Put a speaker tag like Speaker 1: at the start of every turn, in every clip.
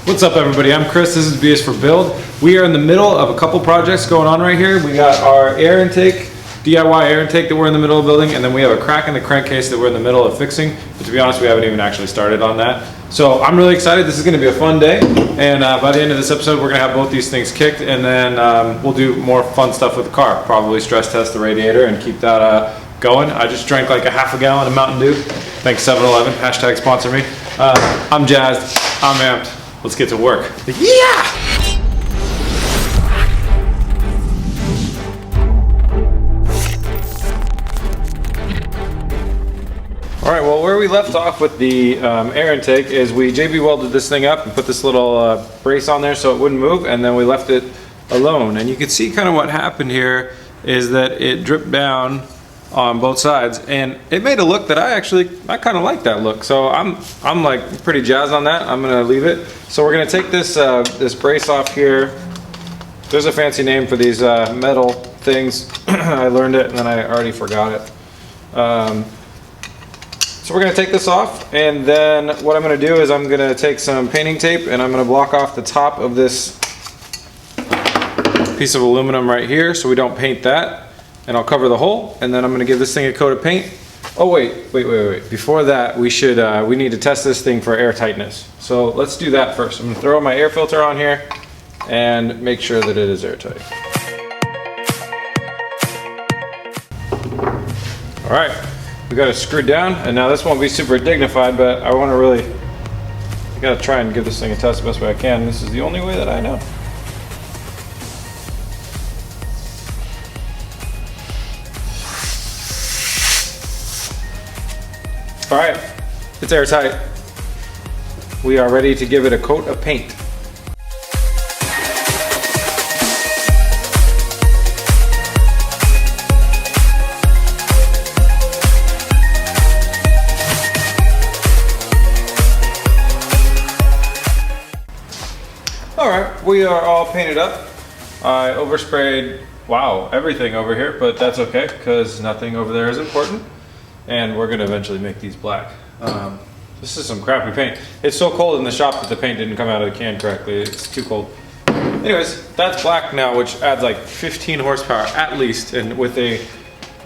Speaker 1: What's up everybody, I'm Chris, this is B is for Build. We are in the middle of a couple projects going on right here. We got our air intake, DIY air intake that we're in the middle of building, and then we have a crack in the crankcase that we're in the middle of fixing. But to be honest, we haven't even actually started on that. So I'm really excited, this is gonna be a fun day. And by the end of this episode, we're gonna have both these things kicked, and then we'll do more fun stuff with the car. Probably stress test the radiator and keep that going. I just drank like a half a gallon of Mountain Dew. Thanks 7-Eleven, hashtag sponsor me. I'm jazzed, I'm amped. Let's get to work. Yeah! All right, well, where we left off with the air intake is we JB welded this thing up and put this little brace on there so it wouldn't move, and then we left it alone. And you can see kind of what happened here is that it dripped down on both sides, and it made a look that I kind of like that look. So I'm like pretty jazzed on that. I'm gonna leave it. So we're gonna take this this brace off here. There's a fancy name for these metal things. I learned it and then I already forgot it. So we're gonna take this off, and then what I'm gonna do is I'm gonna take some painting tape and I'm gonna block off the top of this piece of aluminum right here so we don't paint that. And I'll cover the hole, and then I'm gonna give this thing a coat of paint. Oh wait. Before that, we need to test this thing for air tightness. So let's do that first. I'm gonna throw my air filter on here and make sure that it is airtight. All right, we got it screwed down, and now this won't be super dignified, but I gotta try and give this thing a test the best way I can. This is the only way that I know. All right, it's airtight. We are ready to give it a coat of paint. All right, we are all painted up. I oversprayed, wow, everything over here, but that's okay because nothing over there is important. And we're gonna eventually make these black. This is some crappy paint. It's so cold in the shop that the paint didn't come out of the can correctly. It's too cold. Anyways, that's black now, which adds like 15 horsepower at least. And with a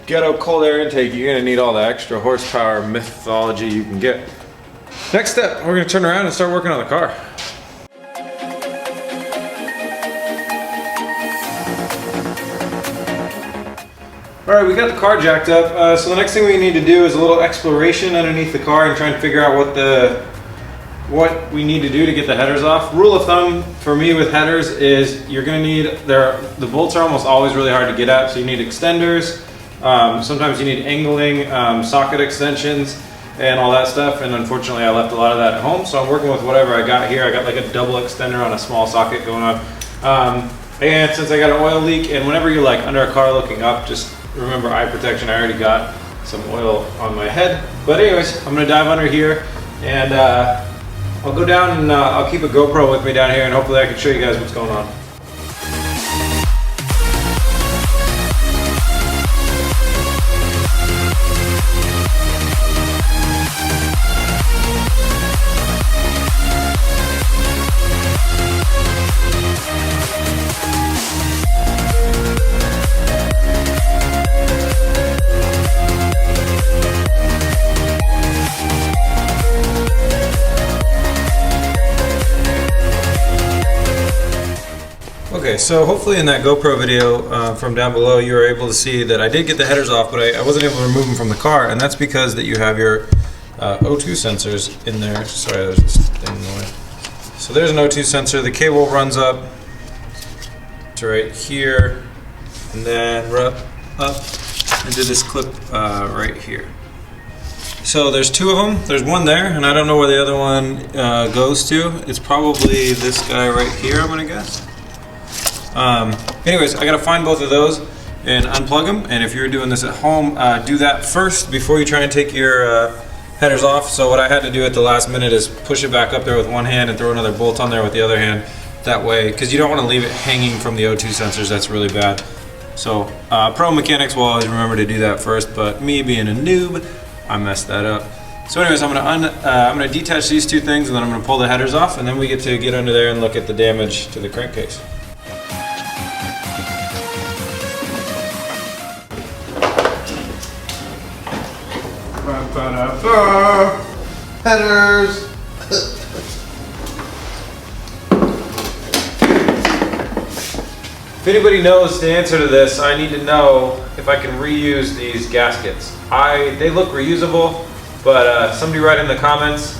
Speaker 1: ghetto cold air intake, you're gonna need all the extra horsepower mythology you can get. Next step, we're gonna turn around and start working on the car. All right, we got the car jacked up. So the next thing we need to do is a little exploration underneath the car and try and figure out what we need to do to get the headers off. Rule of thumb for me with headers is you're gonna need, the bolts are almost always really hard to get at, so you need extenders. Sometimes you need angling, socket extensions, and all that stuff. And unfortunately, I left a lot of that at home, so I'm working with whatever I got here. I got like a double extender on a small socket going on. And since I got an oil leak, and whenever you're like under a car looking up, just remember eye protection. I already got some oil on my head. But anyways, I'm gonna dive under here, and I'll go down and I'll keep a GoPro with me down here, and hopefully I can show you guys what's going on. Okay, so hopefully in that GoPro video from down below you were able to see that I did get the headers off, but I wasn't able to remove them from the car, and that's because that you have your O2 sensors in there. Sorry, there's this thing in the way. So there's an O2 sensor. The cable runs up to right here, and then up into this clip right here. So there's two of them. There's one there, and I don't know where the other one goes to. It's probably this guy right here, I'm gonna guess. Anyways, I gotta find both of those and unplug them. And if you're doing this at home, do that first before you try and take your headers off. So what I had to do at the last minute is push it back up there with one hand and throw another bolt on there with the other hand. That way, because you don't want to leave it hanging from the O2 sensors. That's really bad. So pro mechanics will always remember to do that first, but me being a noob, I messed that up. So anyways, I'm gonna detach these two things, and then I'm gonna pull the headers off, and then we get to get under there and look at the damage to the crankcase.
Speaker 2: Headers.
Speaker 1: If anybody knows the answer to this, I need to know if I can reuse these gaskets. They look reusable, but somebody write in the comments,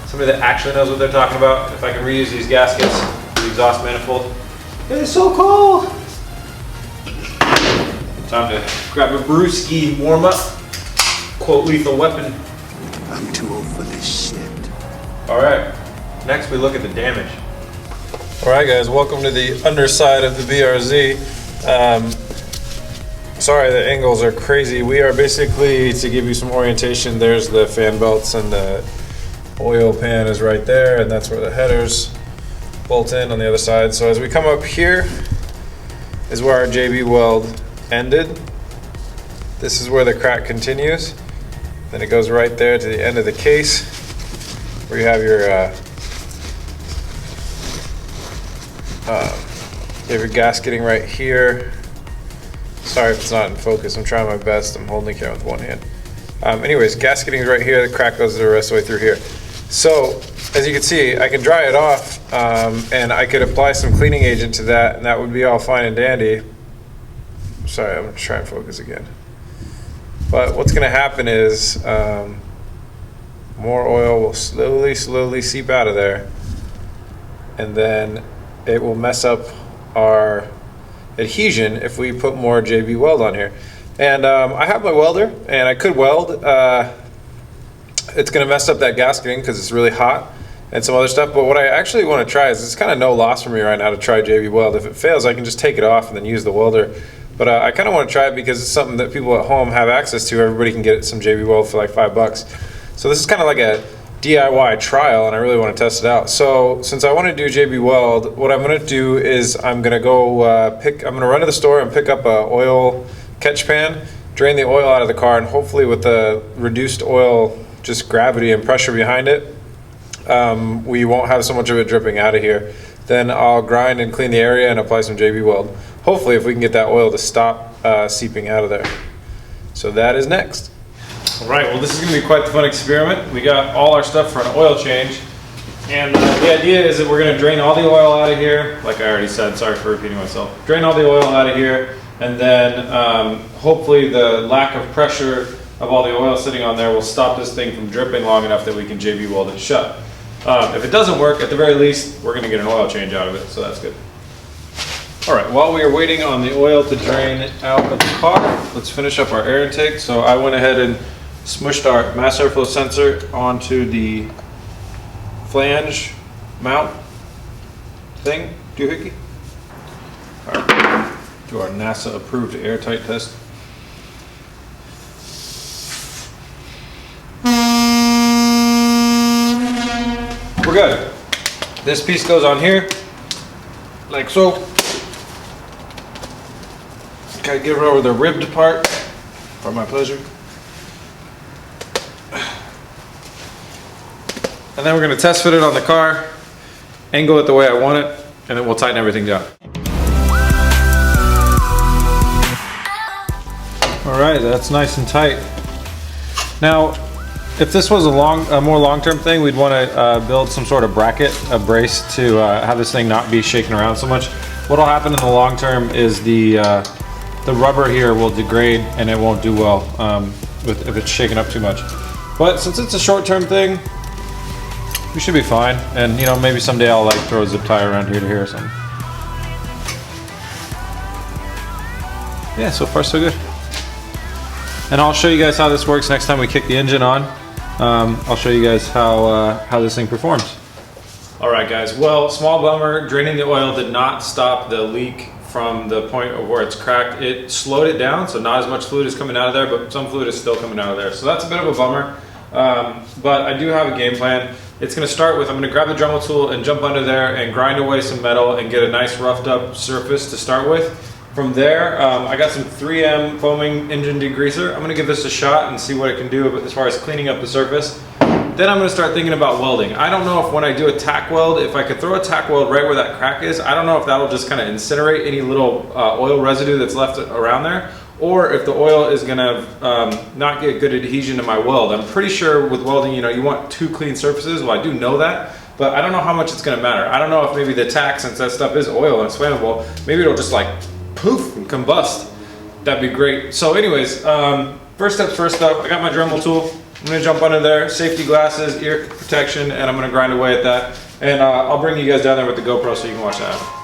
Speaker 1: somebody that actually knows what they're talking about, if I can reuse these gaskets, the exhaust manifold. It is so cold! Time to grab a brewski, warm up. Quote Lethal Weapon.
Speaker 2: I'm too old for this shit.
Speaker 1: Alright, next we look at the damage. Alright guys, welcome to the underside of the BRZ. Sorry, the angles are crazy. We are basically, to give you some orientation, there's the fan belts and the oil pan is right there, and that's where the headers bolt in on the other side. So as we come up here is where our JB weld ended. This is where the crack continues. Then it goes right there to the end of the case where you have your gasketing right here. Sorry if it's not in focus, I'm trying my best. I'm holding the camera with one hand. Anyways, gasketing is right here, the crack goes the rest of the way through here. So, as you can see, I can dry it off, and I could apply some cleaning agent to that, and that would be all fine and dandy. Sorry, I'm gonna try and focus again. But what's gonna happen is, more oil will slowly seep out of there, and then it will mess up our adhesion if we put more JB weld on here. And I have my welder, and I could weld. It's gonna mess up that gasketing because it's really hot and some other stuff, but what I actually wanna try is, it's kind of no loss for me right now to try JB weld. If it fails, I can just take it off and then use the welder. But I kind of want to try it because it's something that people at home have access to. Everybody can get some JB weld for like $5. So this is kind of like a DIY trial, and I really want to test it out. So since I want to do JB weld, what I'm going to do is I'm going to go I'm going to run to the store and pick up a oil catch pan, drain the oil out of the car, and hopefully with the reduced oil, just gravity and pressure behind it, we won't have so much of it dripping out of here. Then I'll grind and clean the area and apply some JB weld. Hopefully if we can get that oil to stop seeping out of there. So that is next. All right, well this is gonna be quite the fun experiment. We got all our stuff for an oil change. And the idea is that we're gonna drain all the oil out of here, like I already said, sorry for repeating myself. Drain all the oil out of here, and then hopefully the lack of pressure of all the oil sitting on there will stop this thing from dripping long enough that we can JB weld it shut. If it doesn't work, at the very least, we're gonna get an oil change out of it, so that's good. All right, while we are waiting on the oil to drain out of the car, let's finish up our air intake. So I went ahead and smushed our mass airflow sensor onto the flange mount thing, doohickey. All right, do our NASA approved airtight test. We're good. This piece goes on here, like so. Gotta get over the ribbed part for my pleasure. And then we're gonna test fit it on the car, angle it the way I want it, and then we'll tighten everything down. All right, that's nice and tight. Now, if this was a more long-term thing, we'd want to build some sort of bracket, a brace to have this thing not be shaking around so much. What'll happen in the long term is the rubber here will degrade and it won't do well if it's shaken up too much. But since it's a short-term thing, we should be fine. And you know, maybe someday I'll like throw a zip tie around here to here or something. Yeah, so far so good. And I'll show you guys how this works next time we kick the engine on. I'll show you guys how this thing performs. All right, guys. Well, small bummer. Draining the oil did not stop the leak from the point of where it's cracked. It slowed it down, so not as much fluid is coming out of there, but some fluid is still coming out of there. So that's a bit of a bummer. But I do have a game plan. It's going to start with, I'm going to grab the Dremel tool and jump under there and grind away some metal and get a nice roughed up surface to start with. From there, I got some 3M foaming engine degreaser. I'm going to give this a shot and see what it can do as far as cleaning up the surface. Then I'm gonna start thinking about welding. I don't know if when I do a tack weld, if I could throw a tack weld right where that crack is, I don't know if that'll just kind of incinerate any little oil residue that's left around there, or if the oil is gonna not get good adhesion to my weld. I'm pretty sure with welding, you know, you want 2 clean surfaces. Well, I do know that, but I don't know how much it's gonna matter. I don't know if maybe the tack, since that stuff is oil and it's flammable, maybe it'll just like poof and combust. That'd be great. So anyways, first steps first though, I got my Dremel tool. I'm gonna jump under there, safety glasses, ear protection, and I'm gonna grind away at that. And I'll bring you guys down there with the GoPro so you can watch that happen.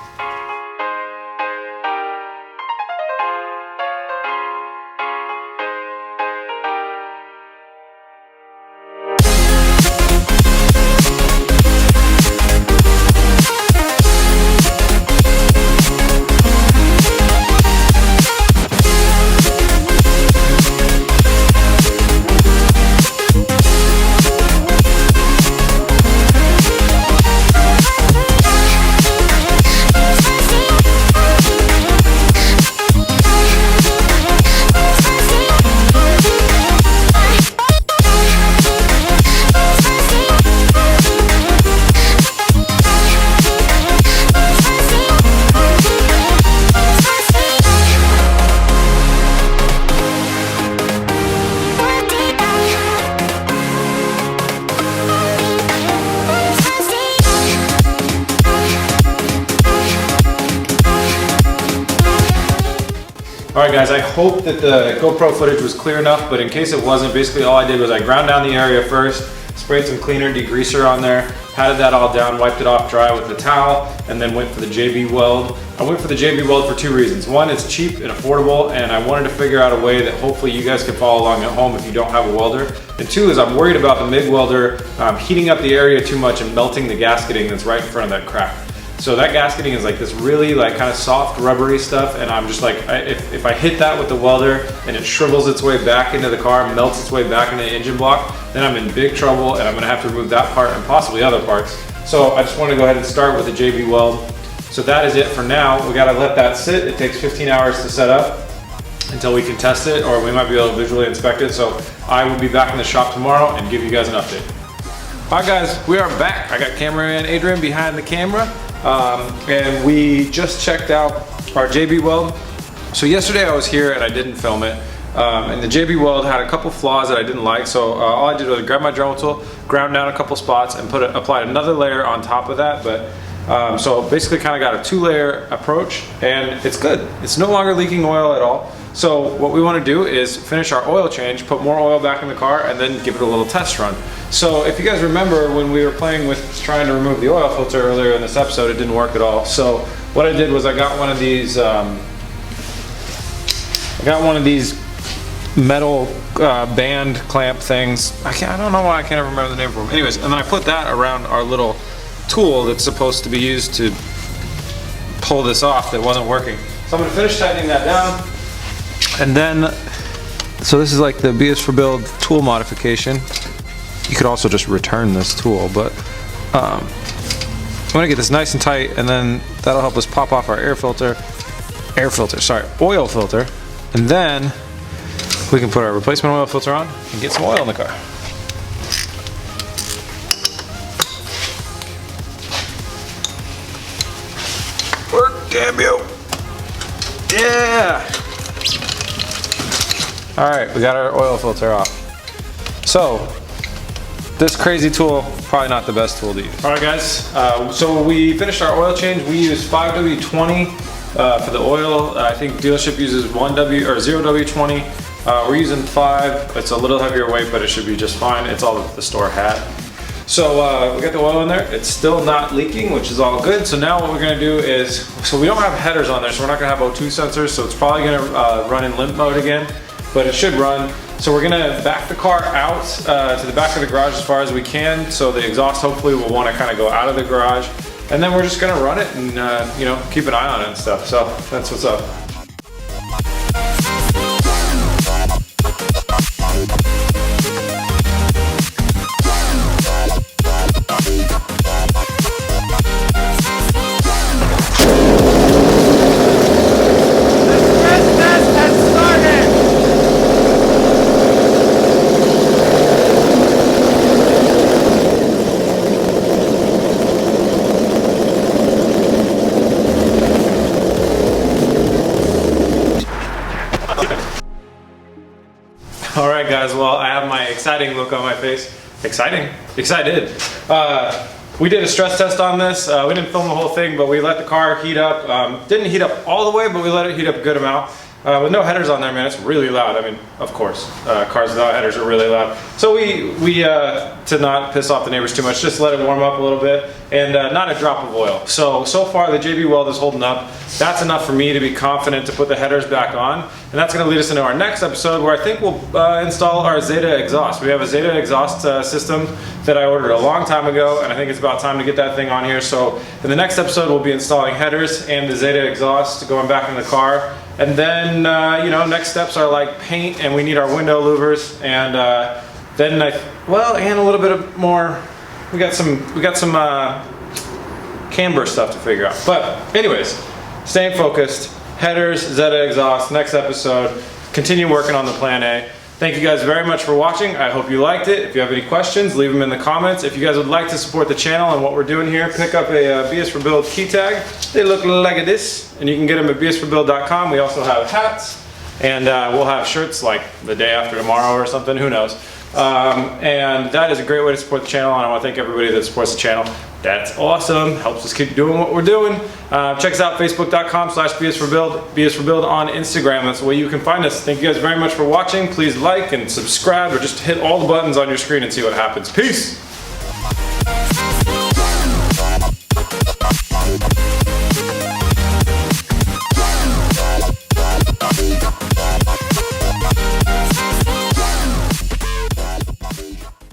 Speaker 1: Alright guys, I hope that the GoPro footage was clear enough, but in case it wasn't, basically all I did was I ground down the area first, sprayed some cleaner degreaser on there, patted that all down, wiped it off dry with the towel, and then went for the JB weld. I went for the JB weld for 2 reasons. One, it's cheap and affordable, and I wanted to figure out a way that hopefully you guys can follow along at home if you don't have a welder. And 2 is I'm worried about the MIG welder heating up the area too much and melting the gasketing that's right in front of that crack. So that gasketing is like this really like kind of soft rubbery stuff, and I'm just like, if I hit that with the welder and it shrivels its way back into the car, melts its way back into the engine block, then I'm in big trouble and I'm gonna have to remove that part and possibly other parts. So I just want to go ahead and start with the JB weld. So that is it for now. We gotta let that sit. It takes 15 hours to set up until we can test it, or we might be able to visually inspect it. So I will be back in the shop tomorrow and give you guys an update. All right guys, we are back. I got cameraman Adrian behind the camera. And we just checked out our JB weld. So yesterday I was here and I didn't film it. And the JB weld had a couple flaws that I didn't like. So all I did was grab my Dremel tool, ground down a couple spots, and applied another layer on top of that. But so basically kind of got a 2-layer approach, and it's good. It's no longer leaking oil at all. So what we want to do is finish our oil change, put more oil back in the car, and then give it a little test run. So if you guys remember when we were playing with trying to remove the oil filter earlier in this episode, it didn't work at all. So what I did was I got one of these metal band clamp things. I don't know why I can't remember the name for them. Anyways, and then I put that around our little tool that's supposed to be used to pull this off that wasn't working. So I'm gonna finish tightening that down. And then, so this is like the BS for Build tool modification. You could also just return this tool, but I'm gonna get this nice and tight, and then that'll help us pop off our oil filter, and then we can put our replacement oil filter on and get some oil in the car. Work, damn you! Yeah! All right, we got our oil filter off. So, this crazy tool, probably not the best tool to use. All right guys, so we finished our oil change. We used 5W20 for the oil. I think dealership uses 1W or 0W20. We're using 5. It's a little heavier weight, but it should be just fine. It's all that the store had. So we got the oil in there. It's still not leaking, which is all good. So now what we're gonna do is, so we don't have headers on there, so we're not gonna have O2 sensors, so it's probably gonna run in limp mode again, but it should run. So we're gonna back the car out to the back of the garage as far as we can, so the exhaust hopefully will wanna kinda go out of the garage, and then we're just gonna run it and you know, keep an eye on it and stuff. So that's what's up. as well. I have my exciting look on my face. Exciting? Excited. We did a stress test on this. We didn't film the whole thing, but we let the car heat up. Didn't heat up all the way, but we let it heat up a good amount. With no headers on there, man, it's really loud. I mean, of course, cars without headers are really loud. So we to not piss off the neighbors too much, just let it warm up a little bit, and not a drop of oil. So far the JB weld is holding up. That's enough for me to be confident to put the headers back on, and that's going to lead us into our next episode, where I think we'll install our Zeta exhaust. We have a Zeta exhaust system that I ordered a long time ago, and I think it's about time to get that thing on here. So in the next episode, we'll be installing headers and the Zeta exhaust going back in the car. And then, you know, next steps are like paint, and we need our window louvers, and then and a little bit of more. We got some camber stuff to figure out. But anyways, staying focused. Headers, Zeta exhaust. Next episode, continue working on the Plan A. Thank you guys very much for watching. I hope you liked it. If you have any questions, leave them in the comments. If you guys would like to support the channel and what we're doing here, pick up a BS for Build key tag. They look like this, and you can get them at bsforbuild.com. We also have hats, and we'll have shirts like the day after tomorrow or something, who knows. And that is a great way to support the channel, and I want to thank everybody that supports the channel. That's awesome. Helps us keep doing what we're doing. Check us out, facebook.com/bsforbuild, bsforbuild on Instagram. That's the way you can find us. Thank you guys very much for watching. Please like and subscribe, or just hit all the buttons on your screen and see what happens. Peace!